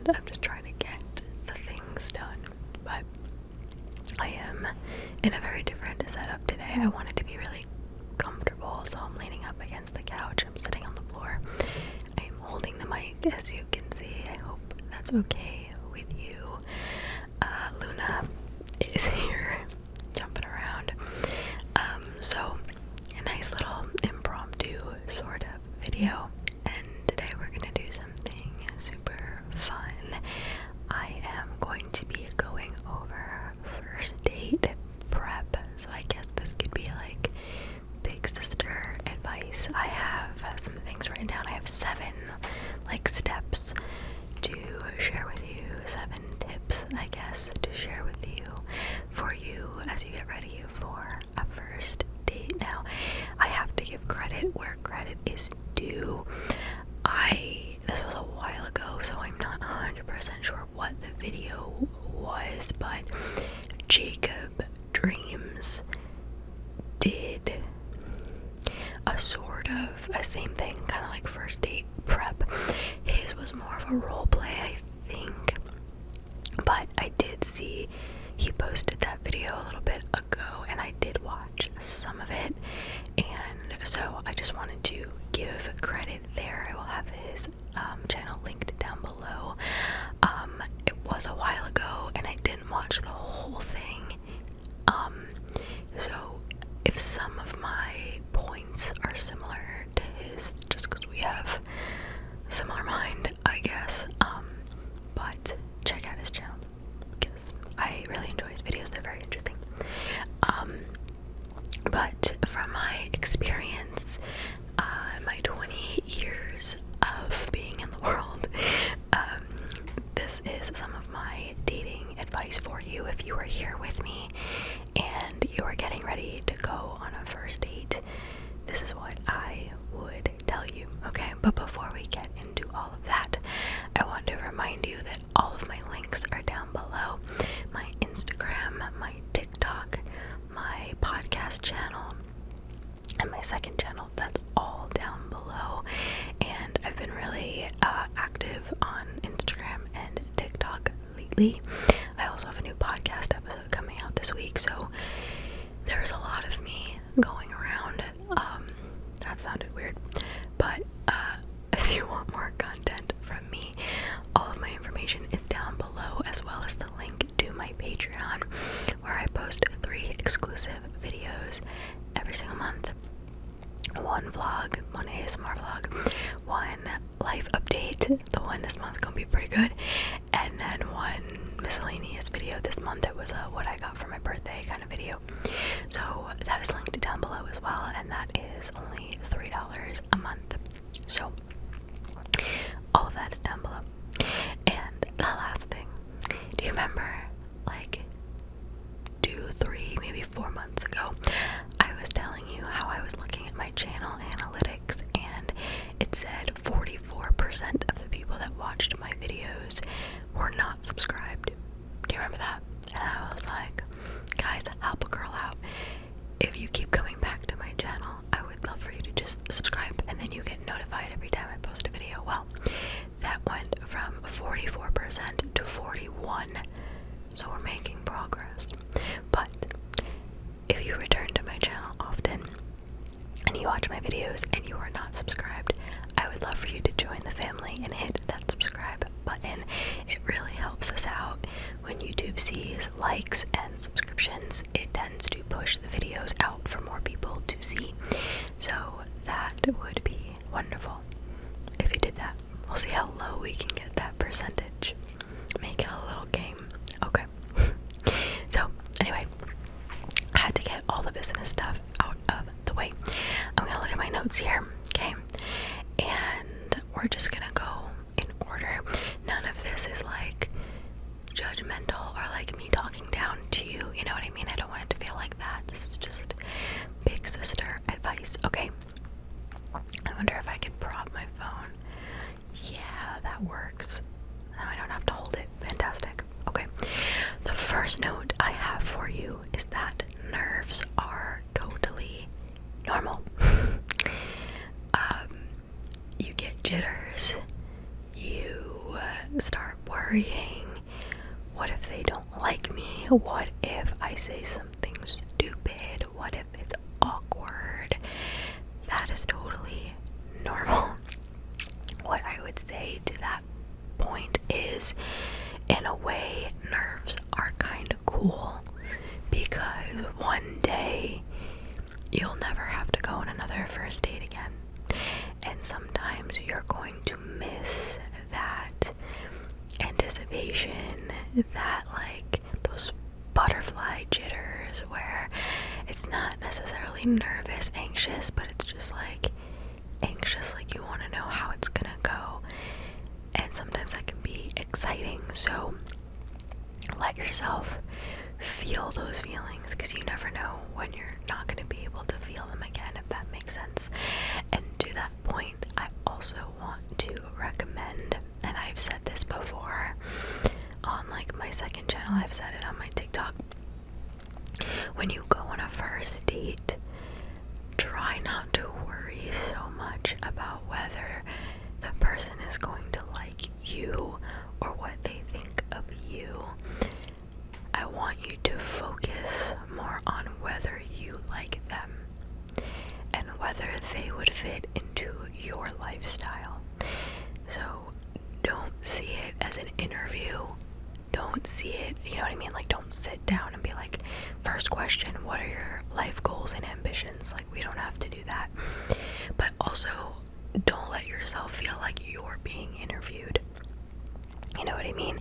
and I'm just trying to get the things done. But I am in a very different setup today. I wanted to be really comfortable, so I'm leaning up against the couch. I'm sitting on the floor. I am holding the mic, as you can see. I hope that's okay with you. Luna is here, jumping around. So a nice little impromptu sort of video, and today we're gonna do something super fun. I am going to be going over first date prep, so I guess this could be like big sister advice. I have some things written down. I have 7 steps to share with you, 7 tips, I guess, to share with you for you as you get ready for a first date. Now, I have to give credit where credit is due. This was a while ago, so I'm not 100% sure what the video was, but 𝓢𝓸𝓬𝓲𝓪 did a sort of a same thing, kind of like first date prep. His was more of a role play, I think, but I did see he posted that video a little bit ago, and I did watch some of it, and so I just wanted to give credit there. I will have his channel linked down below. It was a while ago, and I didn't watch the whole thing, so if some of my points are similar to his, it's just because we have a similar mind, I guess. But check out his channel because I really enjoy his videos. They're very interesting. But from my experience, my 20 years of being in the world, this is some of my dating advice for you if you are here with me and you are getting ready to go on a first date. This is what I would tell you, okay? But before we get into all of that, I want to remind you that all of my links are down below. My Instagram, my TikTok, my podcast channel, and my second channel, that's all down below. And I've been really active on Instagram and TikTok lately. I also have a new podcast episode coming out this week, so there's a lot of me going around. That sounded weird, but if you want more content from me, all of my information is down below, as well as the link to my Patreon, where I post 3 exclusive videos every single month. 1 vlog, 1 ASMR vlog, 1 life update. The one this month gonna be pretty good, and then 1 miscellaneous video. This month it was a what I got for my birthday kind of video. So that is linked down below as well, and that is only $3 a month. So all of that is down below. And the last thing, do you remember like 2, 3, maybe 4 months ago, I was telling you how I was looking at my channel analytics and it said 44% of the people that watched my videos were not subscribed. Do you remember that? And I was like, guys, help a girl out. If you keep coming back to my channel, I would love for you to just subscribe, and then you get notified every time I post a video. Well, that went from 44% to 41%, so we're making progress. But if you return to my channel often and you watch my videos and you are not subscribed, I would love for you to join the family and hit that subscribe button. It really helps us out. When YouTube sees likes and subscriptions, it tends to push the videos out for more people to see. So that would be wonderful if you did that. We'll see how low we can get that percentage. Make it a little game. Okay. So anyway, I had to get all the business stuff out of the way. I'm gonna look at my notes here, okay? And we're just gonna go in order. None of this is like judgmental or like me talking down to you, you know what I mean? I don't want it to feel like that. This is just big sister advice, okay? I wonder if I could prop my phone. Yeah, that works. Now I don't have to hold it. Fantastic. Okay. The first note I have for you is that nerves are totally normal. You get jitters. You start worrying worrying, what if they don't like me? What if I say something stupid? What if it's awkward? That is totally normal. What I would say to that point is, in a way, nerves are kind of cool, because one day you'll never have to go on another first date again, and sometimes you're going to miss that anticipation, that like those butterfly jitters where it's not necessarily nervous, anxious, but it's just like anxious, like you want to know how it's gonna go. And sometimes that can be exciting, so let yourself feel those feelings, because you never know when you're not going to be able to feel them again, if that makes sense. And to that point, I also want to recommend, and I've said this before on like my second channel, I've said it on my TikTok, when you go on a first date, try not to worry so much about whether the person is going to like you or what they think of you. I want you to focus more on whether you like them and whether they would fit into your lifestyle. So don't see it as an interview. Don't see it, you know what I mean? Like, don't sit down and be like, first question, what are your life goals and ambitions? Like, we don't have to do that. But also, don't let yourself feel like you're being interviewed. You know what I mean?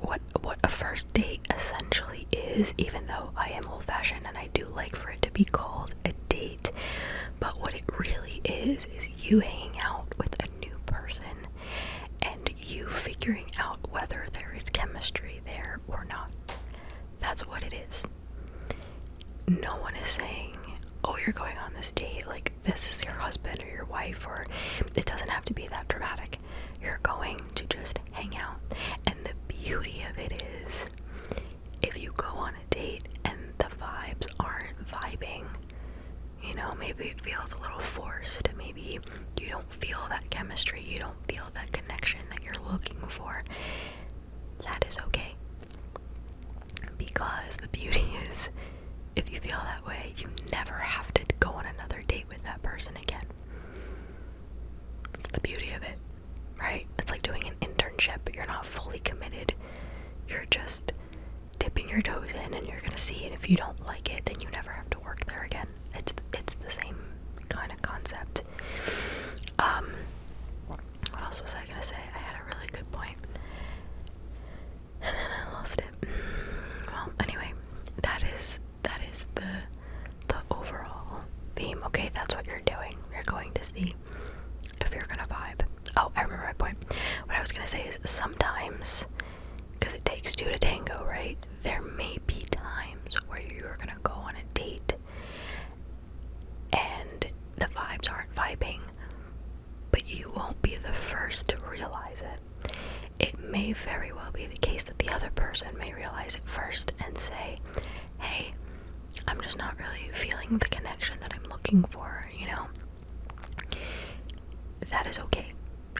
What a first date essentially is, even though I am old-fashioned and I do like for it to be called a date, but what it really is you hanging out with a new person and you figuring out whether there is chemistry there or not. That's what it is. No one is saying, oh, you're going on this date, like this is your husband or your wife, or it doesn't have to be that dramatic. You're going to just hang out. And the beauty of it is, if you go on a date and the vibes aren't vibing, you know, maybe it feels a little forced, maybe you don't feel that chemistry, you don't feel that connection that you're looking for, that is okay. Because the beauty is, if you feel that way, you never have to go on another date with that person again. It's the beauty of it, right? It's like doing an internship. You're not fully committed. You're just dipping your toes in and you're gonna see it. If you don't like it, then you never have to work there again. It's the same kind of concept. What else was I gonna say? I had a really good point. And then I lost it. Well, anyway, that is the overall theme. Okay, that's what you're doing. You're going to see if you're gonna vibe. Oh, I remember my point. What I was gonna say is, sometimes, because it takes two to tango, right? There may be times where you're gonna go on a date and the vibes aren't vibing, but you won't be the first to realize it. It may very well be the case that the other person may realize it first and say, hey, I'm just not really feeling the connection that I'm looking for, you know? That is okay.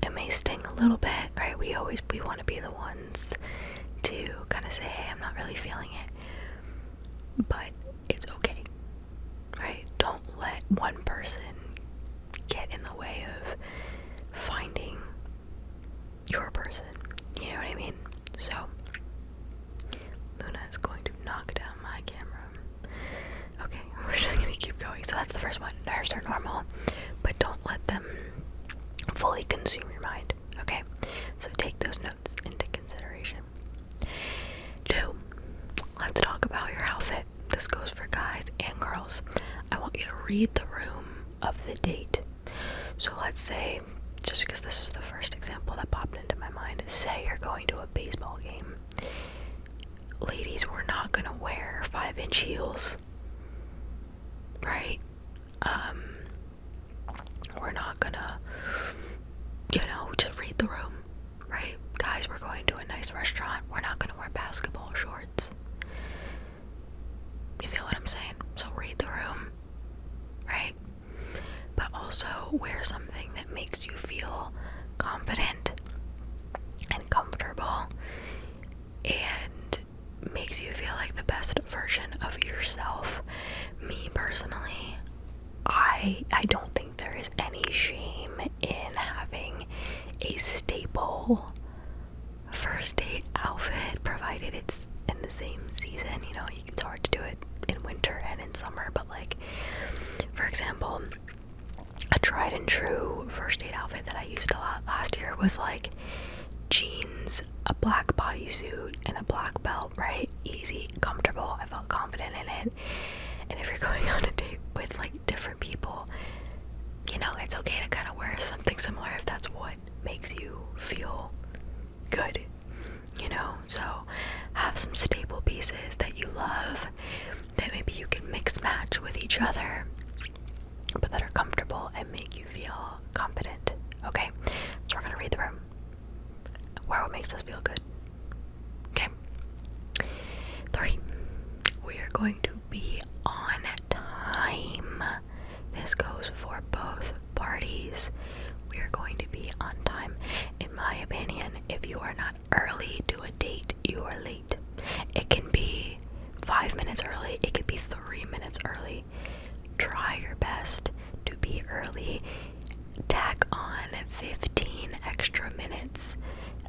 It may sting a little bit, right? We want to be the ones to kind of say, hey, I'm not really feeling it. But it's okay, right? Don't let one person get in the way of finding your person. You know what I mean? So, Luna is going to knock down my camera. Okay, we're just gonna keep going. So that's the first one. Nerves are normal, but don't let them fully consume your mind. Okay, so take those notes into consideration. 2, let's talk about your outfit. This goes for guys and girls. I want you to read the room of the date. So let's say, just because this is the first example that popped into my mind, say you're going to a baseball game. Ladies, we're not gonna wear 5-inch heels, right? We're not gonna, just read the room, right? Guys, we're going to a nice restaurant. We're not gonna wear basketball shorts. You feel what I'm saying? So read the room, right? But also wear something that makes you feel confident and comfortable, comfortable first date outfit, provided it's in the same season. You know, it's hard to do it in winter and in summer, but like, for example, a tried and true first date outfit that I used a lot last year was like jeans, a black bodysuit, and a black belt, right? Easy, comfortable. I felt confident in it. And if you're going on a date with like different people, you know, it's okay to kind of wear something similar if that's what makes you feel good, you know? So have some staple pieces that you love that maybe you can mix match with each other, but that are comfortable and make you feel confident. Okay, so we're gonna read the room. Wear what makes us feel good. Okay. 3. We are going to be on time. This goes for both parties. We are going to be on time. In my opinion, if you are not early to a date, you are late. It can be 5 minutes early, it could be 3 minutes early. Try your best to be early. Tack on 15 extra minutes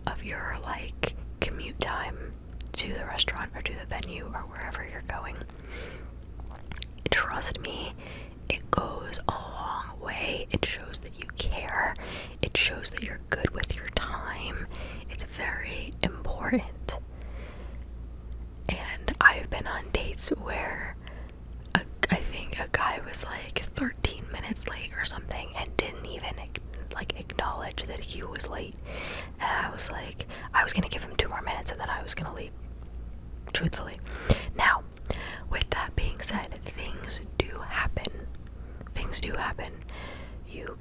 of your like commute time to the restaurant or to the venue or wherever you're going. Trust me, it goes a long way. It shows that you care. It shows that you're good with your time. It's very important. And I've been on dates where I think a guy was like 13 minutes late or something and didn't even like acknowledge that he was late. And I was like, I was gonna give him 2 more minutes and then I was gonna leave, truthfully. Now, with that being said, things do happen. Things do happen. You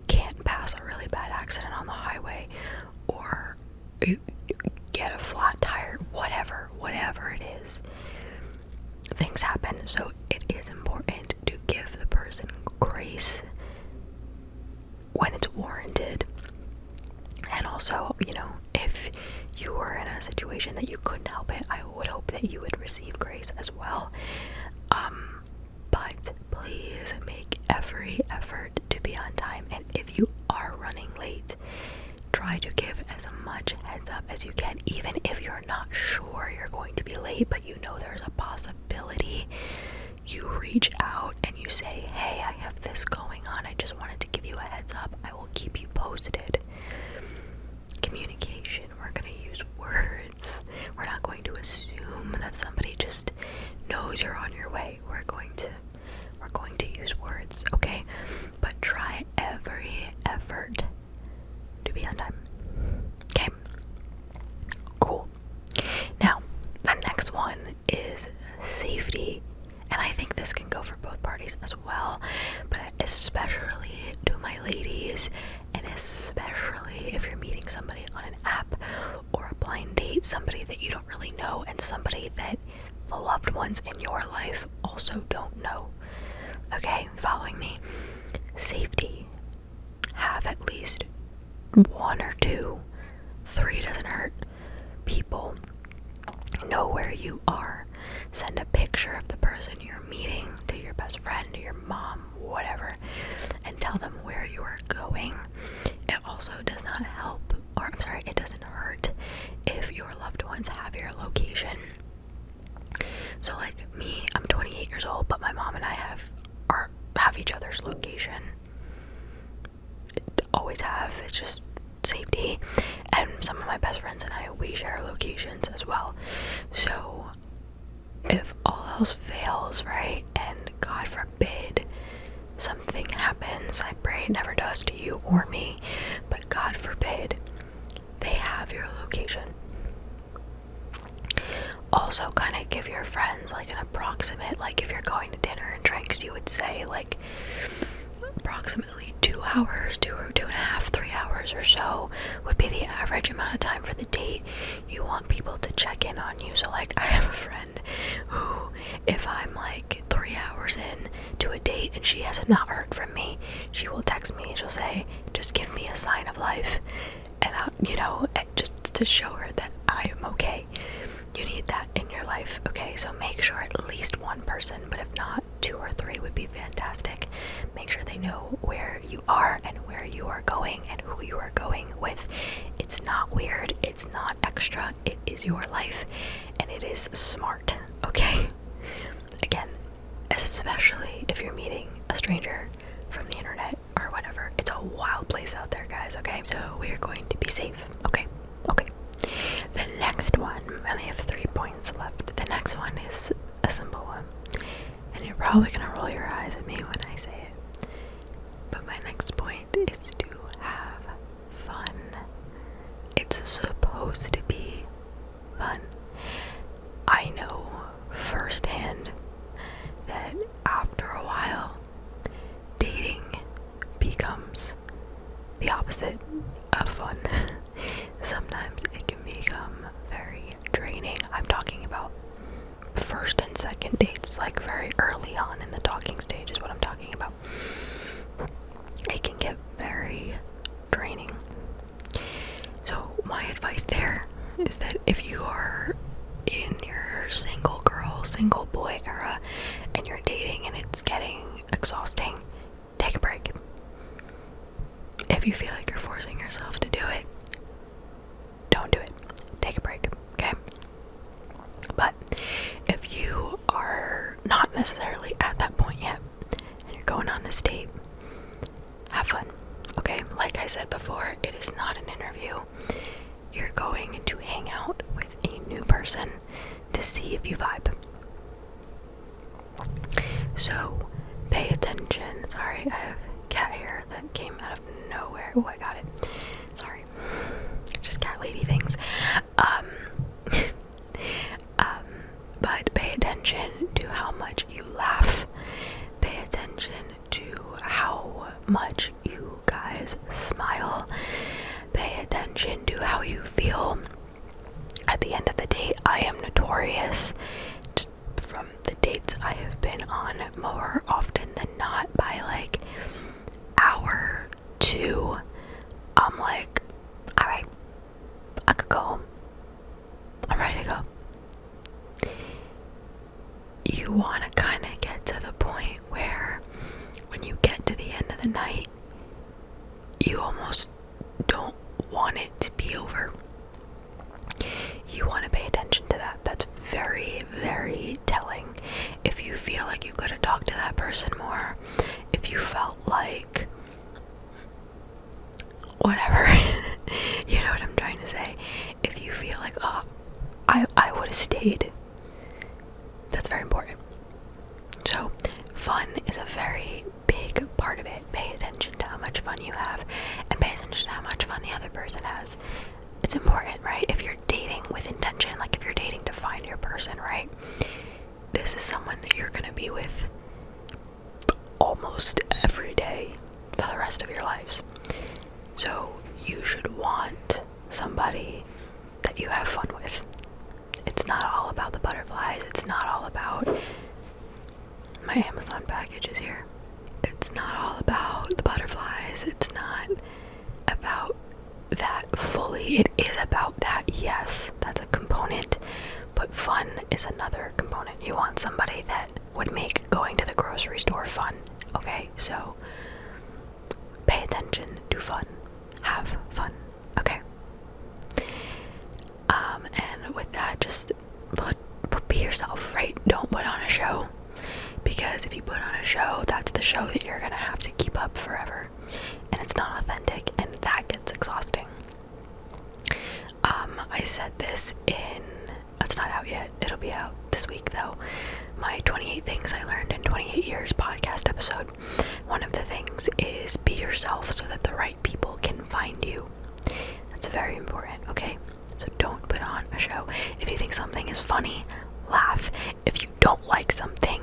can't pass a really bad accident on the highway, or you get a flat tire, whatever it is. Things happen, so it is important to give the person grace when it's warranted. And also, you know, if you were in a situation that you couldn't help it, I would hope that you would receive grace as well. But please make every effort to be on time. And if you are running late, try to give as much heads up as you can, even if you're not sure you're going to be late, but you know there's a possibility. You reach out and you say, hey, I have this going on. I just wanted to give you a heads up. I will keep you posted. Communication. We're going to use words. We're not going to assume that somebody just knows you're on your way. We're going to use words, okay? But try every effort to be on time. Okay. Cool. Now, the next one is safety. And I think this can go for both parties as well, but especially to my ladies, and especially if you're meeting somebody on an app or a blind date, somebody that you don't really know, and somebody that the loved ones in your life also don't know. Okay, following me? Safety. Have at least 1 or 2, 3 doesn't hurt, people know where you are. Send a picture of the person you're meeting to your best friend, to your mom, whatever, and tell them where you are going. It also does not help, or I'm sorry, it doesn't hurt if your loved ones have your location. So like me, I'm 28 years old, but my mom and I have each other's location. Always have. It's just safety. And some of my best friends and I, we share locations as well. So if all else fails, right, and God forbid something happens, I pray it never does to you or me, but God forbid, they have your location. Also, kind of give your friends like an approximate, like if you're going to dinner and drinks, you would say like approximately 2 hours, 2.5, 3 hours or so would be the average amount of time for the date. You want people to check in on you. So like I have a friend who, if I'm like 3 hours in to a date and she has not heard from me, she will text me and she'll say, just give me a sign of life. And I'll, you know, just to show her that I am okay. You need that in your life, okay? So make sure at least 1 person, but if not, 2 or 3 would be fantastic. Make sure they know where you are and where you are going and who you are going with. It's not extra. It is your life, and it is smart, okay? Again, especially if you're meeting a stranger from the internet or whatever. It's a wild place out there, guys, okay? So we're going to be safe, okay? Okay. The next one, I only have 3 points left. The next one is a simple one. And you're probably gonna roll your eyes at me when I say it. But my next point is to have fun. It's supposed to be fun. I know firsthand that after a while, dating becomes the opposite of fun. Sometimes it can become very draining. I'm talking about first and second dates, like very early on in the talking stage is what I'm talking about. It can get very draining. So my advice there is that if you are in your single girl, single boy era and you're dating and it's getting exhausting, take a break. If you feel like you're forcing yourself to do it, don't do it. Take a break, okay? But if you are not necessarily at that point yet and you're going on this date, have fun, okay? Like I said before, it is not an interview. You're going to hang out with a new person to see if you vibe. So pay attention. Sorry, I have cat hair that came out of nowhere. Oh, I got it. Sorry. Just cat lady things. But pay attention to how much you laugh. Pay attention to how much you guys smile. Pay attention to how you feel at the end of the date. I am notorious, just from the dates I have been on, more often than not, by like hour 2, I'm like, alright, I could go home. I'm ready to go. You want to kind of get to the point where when you get to the end of the night, you almost don't want it to be over. You want to pay attention to that. That's very, very telling. If you feel like you could have talked to that person more, if you felt like whatever, you know what I'm trying to say. If you feel like, oh, I would have stayed. That's very important. So, fun is a very big part of it. Pay attention to how much fun you have, and pay attention to how much fun the other person has. It's important, right? If you're dating with intention, like if you're dating to find your person, right? This is someone that you're gonna be with almost every day for the rest of your lives. So you should want somebody that you have fun with. It's not all about the butterflies. It's not all about my Amazon package is here. It's not all about the butterflies. It's not about that fully. It is about that, yes, that's a component, but fun is another component. You want somebody that would make going to the grocery store fun, okay? So pay attention to fun. Have fun, okay? And with that, just be yourself, right? Don't put on a show, because if you put on a show, that's the show that you're gonna have to keep up forever, and it's not authentic, and that gets exhausting. I said this it's not out yet, it'll be out this week though, my 28 things I learned in 28 years podcast episode. One of the things is be yourself so that the right people can find you. That's very important, okay? So don't put on a show. If you think something is funny, laugh. If you don't like something,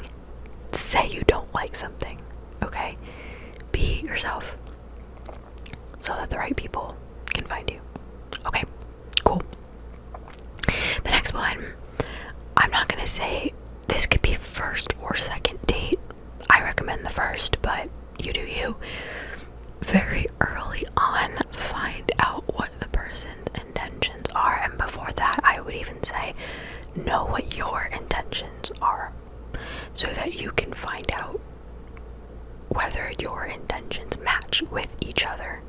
say you don't like something, okay? Be yourself so that the right people can find you. Okay, cool. The next one, I'm not gonna say this could be first or second date. I recommend the first, but you do you. Very early on, find out what the person's intentions are, and before that, I would even say know what your intentions are, so that you can find out whether your intentions match with each other.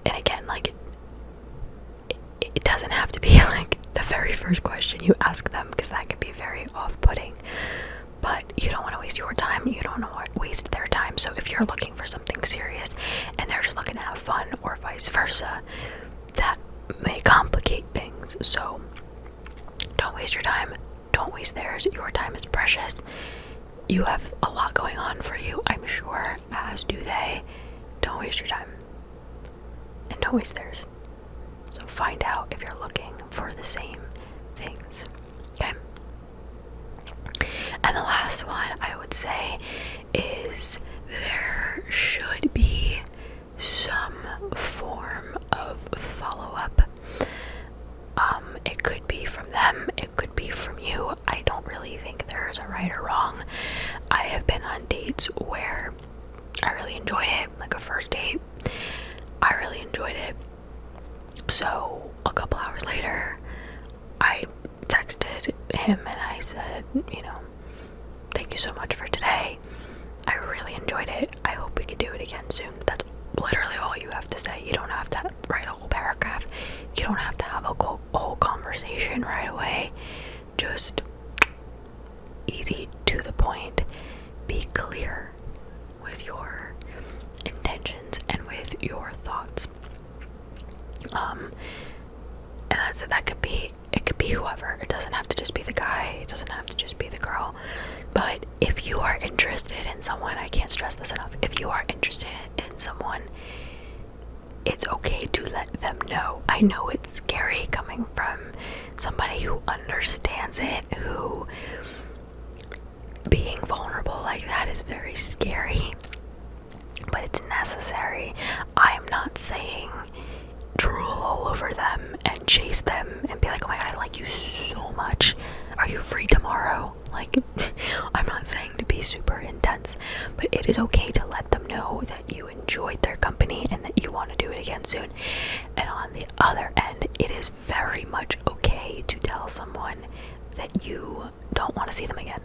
And again, first question you ask them, because that could be very off-putting. But you don't want to waste your time, you don't want to waste their time. So if you're looking for something serious and they're just looking to have fun, or vice versa, that may complicate things. So don't waste your time, don't waste theirs. Your time is precious. You have a lot going on for you, I'm sure, as do they. Don't waste your time, and don't waste theirs. So find out if you're looking for the same things, okay? And the last one I would say is there should be some form of follow-up. It could be from them, it could be from you. I don't really think there's a right or wrong. I have been on dates where I really enjoyed it, like a first date. I really enjoyed it. So a couple hours later, I texted him and I said, thank you so much for today. I really enjoyed it. I hope we could do it again soon. That's literally all you have to say. You don't have to write a whole paragraph. You don't have to have a whole conversation right away. Just easy, to the point. Be clear with your intentions and with your thoughts. And that's it. It could be whoever. It doesn't have to just be the guy. It doesn't have to just be the girl. But if you are interested in someone, I can't stress this enough. If you are interested in someone, it's okay to let them know. I know it's scary coming from somebody who understands it, who being vulnerable like that is very scary, but it's necessary. I'm not saying drool all over them and chase them and be like, oh my god, I like you so much, are you free tomorrow? Like, I'm not saying to be super intense, but it is okay to let them know that you enjoyed their company and that you want to do it again soon. And on the other end, it is very much okay to tell someone that you don't want to see them again.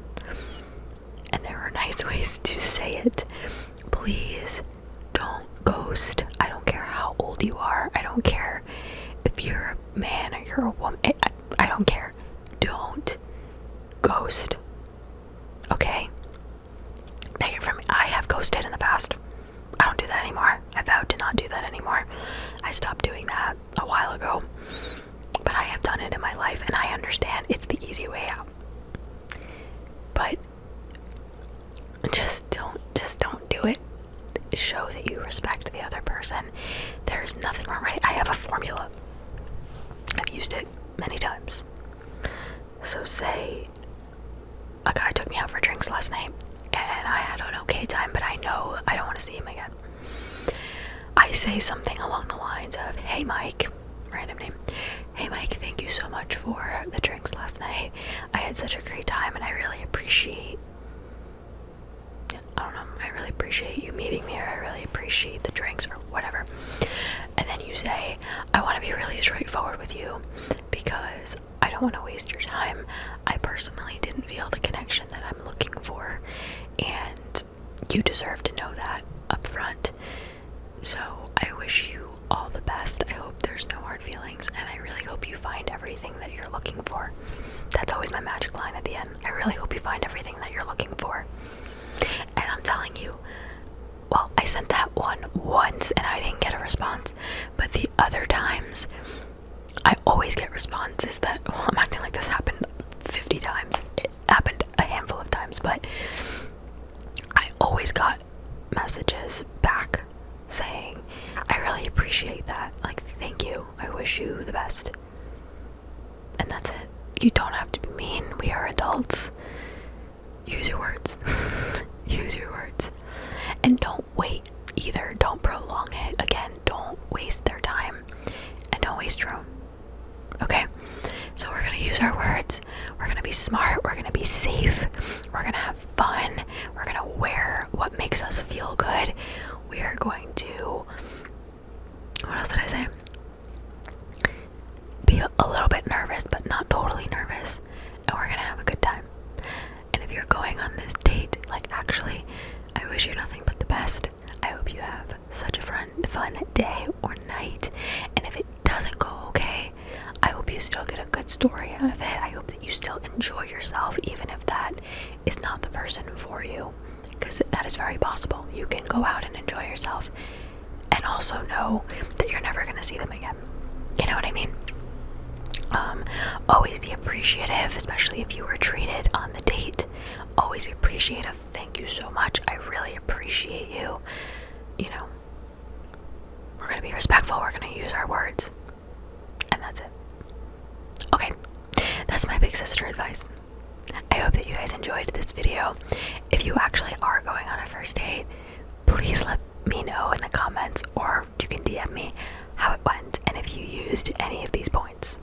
And there are nice ways to say it. Please don't ghost. I don't care how old you are. I don't care if you're a man or you're a woman. I don't care. Don't ghost. Okay? Take it from me. I have ghosted in the past. I don't do that anymore. I vowed to not do that anymore. I stopped doing that a while ago. But I have done it in my life, and I understand it's the easy way out. But just don't do it. Show that you respect the other person. There's nothing wrong, right? I have a formula. I've used it many times. So say a guy took me out for drinks last night and I had an okay time, but I know I don't want to see him again. I say something along the lines of, hey Mike, random name, hey Mike, thank you so much for the drinks last night. I had such a great time and I really appreciate you meeting me, or I really appreciate the drinks, or whatever. And then you say, I want to be really straightforward with you because I don't want to waste your time. I personally didn't feel the connection that I'm looking for, and you deserve to know that up front. So I wish you all the best. I hope there's no hard feelings, and I really hope you find everything that you're looking for. That's always my magic line at the end. I really hope you find everything that you're looking for. And I'm telling you, well, I sent that one once and I didn't get a response, but the other times I always get responses that, well, I'm acting like this happened 50 times. It happened a handful of times, but I always got messages back saying, I really appreciate that. Like, thank you. I wish you the best. And that's it. You don't have to be mean. We are adults. Use your words. Use your words. And don't wait either. Don't prolong it. Again, don't waste their time. And don't waste your own. Okay? So we're going to use our words. We're going to be smart. We're going to be safe. We're going to have fun. We're going to wear what makes us feel good. We are going to... What else did I say? Be a little bit nervous, but not totally nervous. And we're going to have a good time. And if you're going on this date, like, actually, I wish you nothing but the best. I hope you have such a fun day or night. And if it doesn't go okay, I hope you still get a good story out of it. I hope that you still enjoy yourself, even if that is not the person for you, because that is very possible. You can go out and enjoy yourself and also know that you're never going to see them again. You know what I mean? Always be appreciative, especially if you were treated on the date. Always be appreciative. Thank you so much. I really appreciate you. You know, we're going to be respectful. We're going to use our words. And that's it. Okay, that's my big sister advice. I hope that you guys enjoyed this video. If you actually are going on a first date, please let me know in the comments, or you can DM me how it went and if you used any of these points.